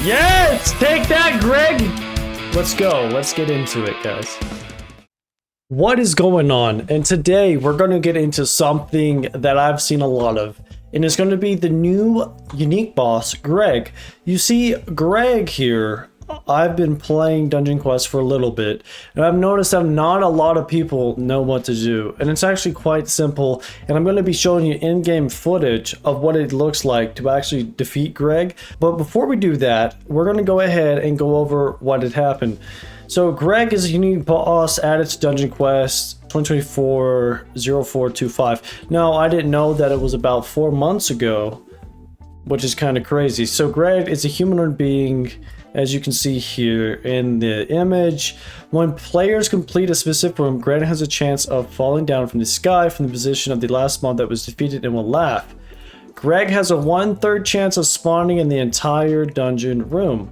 Yes! Take that, Gregg! Let's go. Let's get into it, guys. What is going on? And today we're going to get into something that I've seen a lot of. And it's going to be the new unique boss, Gregg. You see, Gregg here, I've been playing Dungeon Quest for a little bit, and I've noticed that not a lot of people know what to do. And it's actually quite simple, and I'm going to be showing you in-game footage of what it looks like to actually defeat Gregg. But before we do that, we're going to go ahead and go over what had happened. So Gregg is a unique boss added to Dungeon Quest 2024-0425. Now, I didn't know that it was about 4 months ago, which is kind of crazy. So Gregg is a humanoid being, as you can see here in the image. When players complete a specific room, Gregg has a chance of falling down from the sky from the position of the last mob that was defeated and will laugh. Gregg has a 1/3 chance of spawning in the entire dungeon room.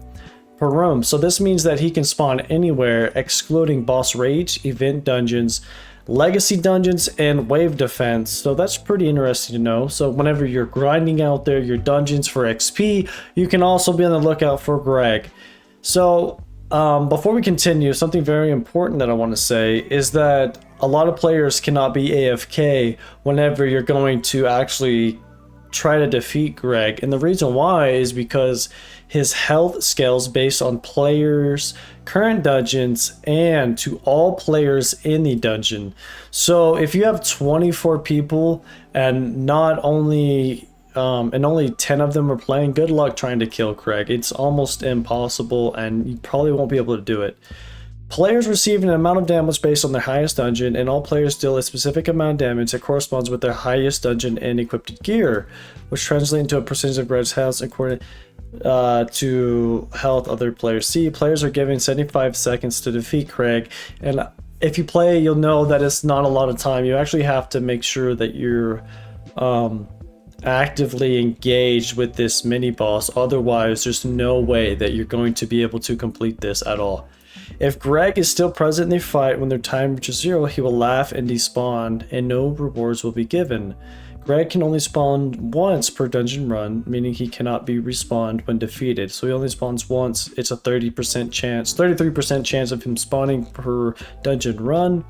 Per room. So this means that he can spawn anywhere excluding boss rage, event dungeons, legacy dungeons, and wave defense. So that's pretty interesting to know. So whenever you're grinding out there your dungeons for XP, you can also be on the lookout for Gregg. So before we continue, something very important that I want to say is that a lot of players cannot be AFK whenever you're going to actually try to defeat Gregg. And the reason why is because his health scales based on players' current dungeons and to all players in the dungeon. So if you have 24 people and only 10 of them are playing, good luck trying to kill Gregg. It's almost impossible, and you probably won't be able to do it. Players receive an amount of damage based on their highest dungeon, and all players deal a specific amount of damage that corresponds with their highest dungeon and equipped gear, which translates into a percentage of Gregg's health according to health other players see. Players are given 75 seconds to defeat Gregg, and if you play, you'll know that it's not a lot of time. You actually have to make sure that you're actively engaged with this mini boss. Otherwise, there's no way that you're going to be able to complete this at all. If Gregg is still present in the fight when their time reaches 0, he will laugh and despawn, and no rewards will be given. Gregg can only spawn once per dungeon run, meaning he cannot be respawned when defeated. So he only spawns once. It's a 30% chance, 33% chance of him spawning per dungeon run.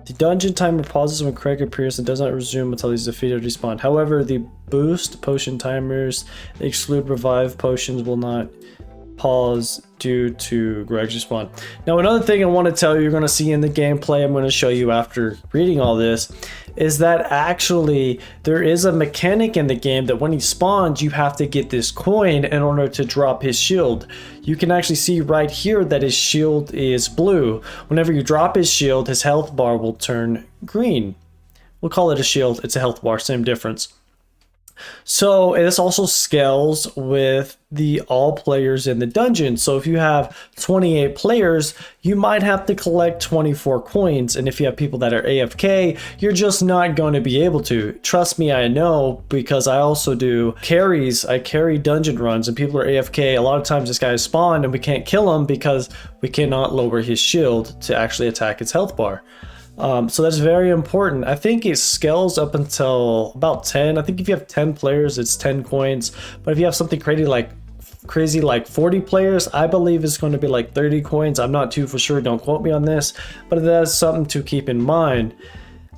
The dungeon timer pauses when Gregg appears and does not resume until he's defeated or despawned. However, the boost potion timers that exclude revive potions will not pause due to Gregg's respawn. Now, another thing I want to tell you, you're going to see in the gameplay, I'm going to show you after reading all this, is that actually there is a mechanic in the game that when he spawns, you have to get this coin in order to drop his shield. You can actually see right here that his shield is blue. Whenever you drop his shield, his health bar will turn green. We'll call it a shield. It's a health bar, same difference. So this also scales with the all players in the dungeon. So if you have 28 players, you might have to collect 24 coins. And if you have people that are AFK, you're just not going to be able to. Trust me, I know, because I also do carries. I carry dungeon runs and people are AFK. A lot of times this guy is spawned and we can't kill him because we cannot lower his shield to actually attack his health bar. So that's very important. I think it scales up until about 10. I think if you have 10 players, it's 10 coins. But if you have something crazy like 40 players, I believe it's going to be like 30 coins. I'm not too for sure. Don't quote me on this, but that's something to keep in mind.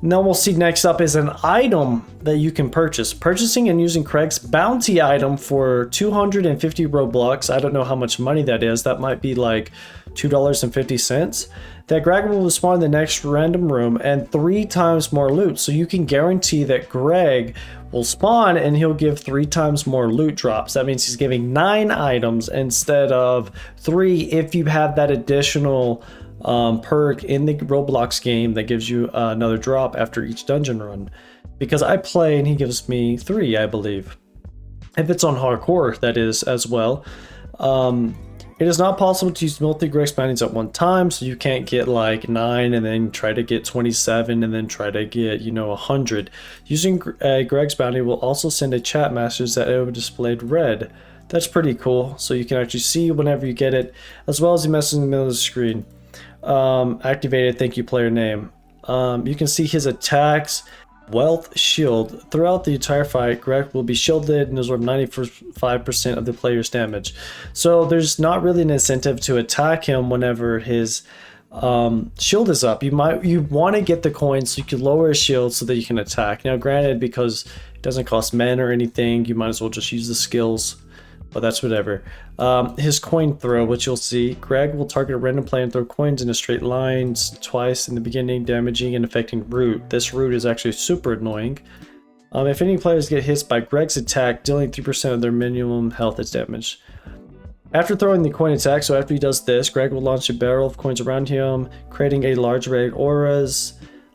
Now we'll see next up is an item that you can purchase. Purchasing and using Gregg's bounty item for 250 Roblox. I don't know how much money that is. That might be like $2.50. That Gregg will spawn in the next random room and 3 times more loot. So you can guarantee that Gregg will spawn and he'll give 3 times more loot drops. That means he's giving 9 items instead of 3 if you have that additional perk in the Roblox game that gives you another drop after each dungeon run. Because I play and he gives me 3, I believe. If it's on hardcore, that is, as well. It is not possible to use multi Gregg's bounties at one time, so you can't get like 9 and then try to get 27 and then try to get, 100. Using Gregg's bounty will also send a chat message that will be displayed red. That's pretty cool, so you can actually see whenever you get it, as well as the message in the middle of the screen. Activated, thank you player name. You can see his attacks Wealth shield. Throughout the entire fight, Gregg will be shielded and absorb 95% of the player's damage. So there's not really an incentive to attack him whenever his shield is up. You want to get the coins so you can lower his shield so that you can attack. Now granted, because it doesn't cost men or anything, you might as well just use the skills, but that's whatever. His coin throw, which you'll see, Gregg will target a random player and throw coins in a straight line twice in the beginning, damaging and affecting root. This root is actually super annoying. If any players get hit by Gregg's attack, dealing 3% of their minimum health is damaged. After throwing the coin attack, so after he does this, Gregg will launch a barrel of coins around him, creating a large array of auras.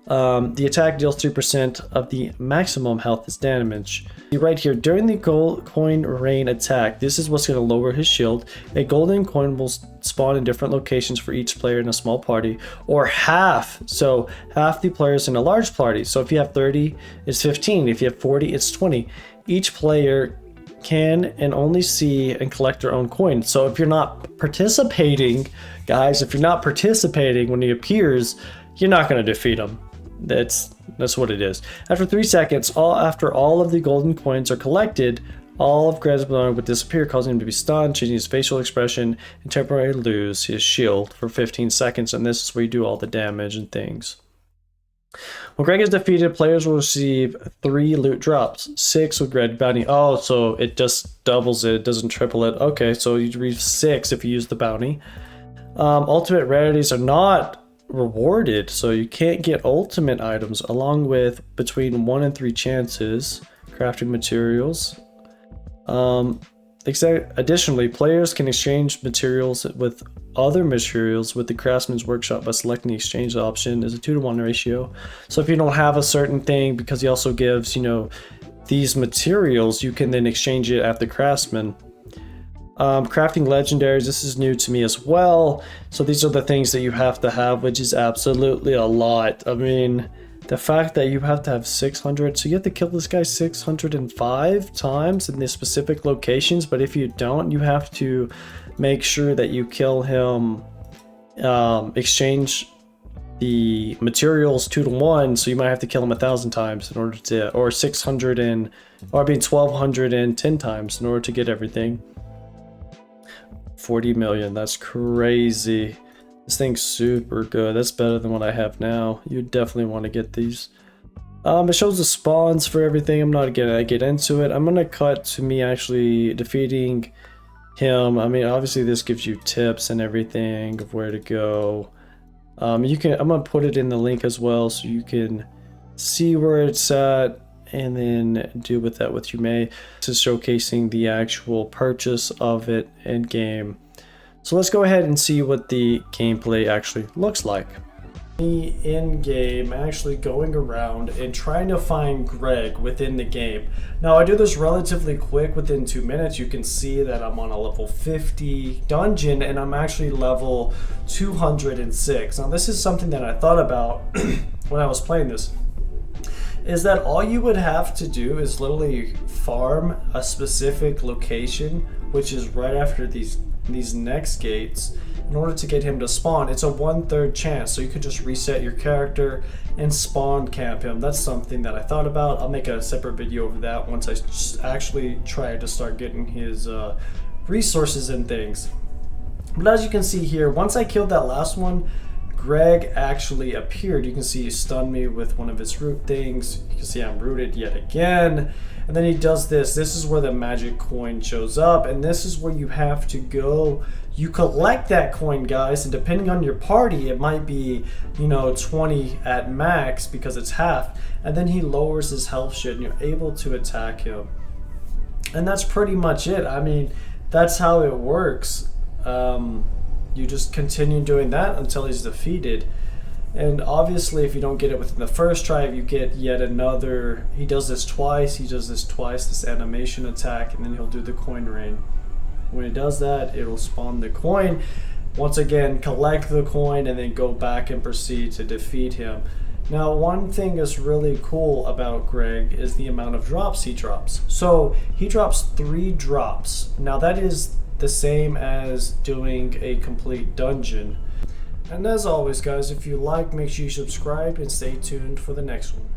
The attack deals 3% of the maximum health is damage. Right here, during the gold coin rain attack, this is what's going to lower his shield. A golden coin will spawn in different locations for each player in a small party, or half. So half the players in a large party. So if you have 30, it's 15. If you have 40, it's 20. Each player can and only see and collect their own coin. So if you're not participating, guys, if you're not participating when he appears, you're not going to defeat him. That's what it is. After 3 seconds, after all of the golden coins are collected, all of Gregg's belongings would disappear, causing him to be stunned, changing his facial expression, and temporarily lose his shield for 15 seconds. And this is where you do all the damage and things. When Gregg is defeated, players will receive 3 loot drops, 6 with Gregg bounty. Oh, so it just doubles it, it doesn't triple it. Okay, so you receive 6 if you use the bounty. Ultimate rarities are not rewarded, so you can't get ultimate items, along with between 1 and 3 chances, crafting materials. Additionally, players can exchange materials with other materials with the Craftsman's Workshop by selecting the exchange option. Is a 2-to-1 ratio. So if you don't have a certain thing, because he also gives, these materials, you can then exchange it at the Craftsman. Crafting legendaries, this is new to me as well. So these are the things that you have to have, which is absolutely a lot. I mean, the fact that you have to have 600, so you have to kill this guy 605 times in the specific locations, but if you don't, you have to make sure that you kill him, exchange the materials 2-to-1, so you might have to kill him 1,000 times in order to, or 1,210 times in order to get everything. 40 million, that's crazy. This thing's super good. That's better than what I have now. You definitely want to get these. It shows the spawns for everything. I'm not gonna get into it. I'm gonna cut to me actually defeating him. I mean, obviously this gives you tips and everything of where to go. I'm gonna put it in the link as well, so you can see where it's at and then do with that what you may. This is showcasing the actual purchase of it in game. So let's go ahead and see what the gameplay actually looks like. In game, actually going around and trying to find Gregg within the game. Now I do this relatively quick, within 2 minutes. You can see that I'm on a level 50 dungeon and I'm actually level 206. Now this is something that I thought about when I was playing this, is that all you would have to do is literally farm a specific location, which is right after these next gates, in order to get him to spawn. It's a 1/3 chance, so you could just reset your character and spawn camp him. That's something that I thought about. I'll make a separate video over that once I actually try to start getting his resources and things. But as you can see here, once I killed that last one, Gregg actually appeared. You can see he stunned me with one of his root things. You can see I'm rooted yet again. And then he does this. This is where the magic coin shows up, and this is where you have to go. You collect that coin, guys, and depending on your party, it might be, 20 at max because it's half. And then he lowers his health shit, and you're able to attack him. And that's pretty much it. I mean, that's how it works. You just continue doing that until he's defeated. And obviously if you don't get it within the first try, if you get yet another, he does this twice, this animation attack, and then he'll do the coin rain. When he does that, it'll spawn the coin. Once again, collect the coin and then go back and proceed to defeat him. Now, one thing that's really cool about Gregg is the amount of drops he drops. So he drops 3 drops. Now that is the same as doing a complete dungeon. And as always, guys, if you like, make sure you subscribe and stay tuned for the next one.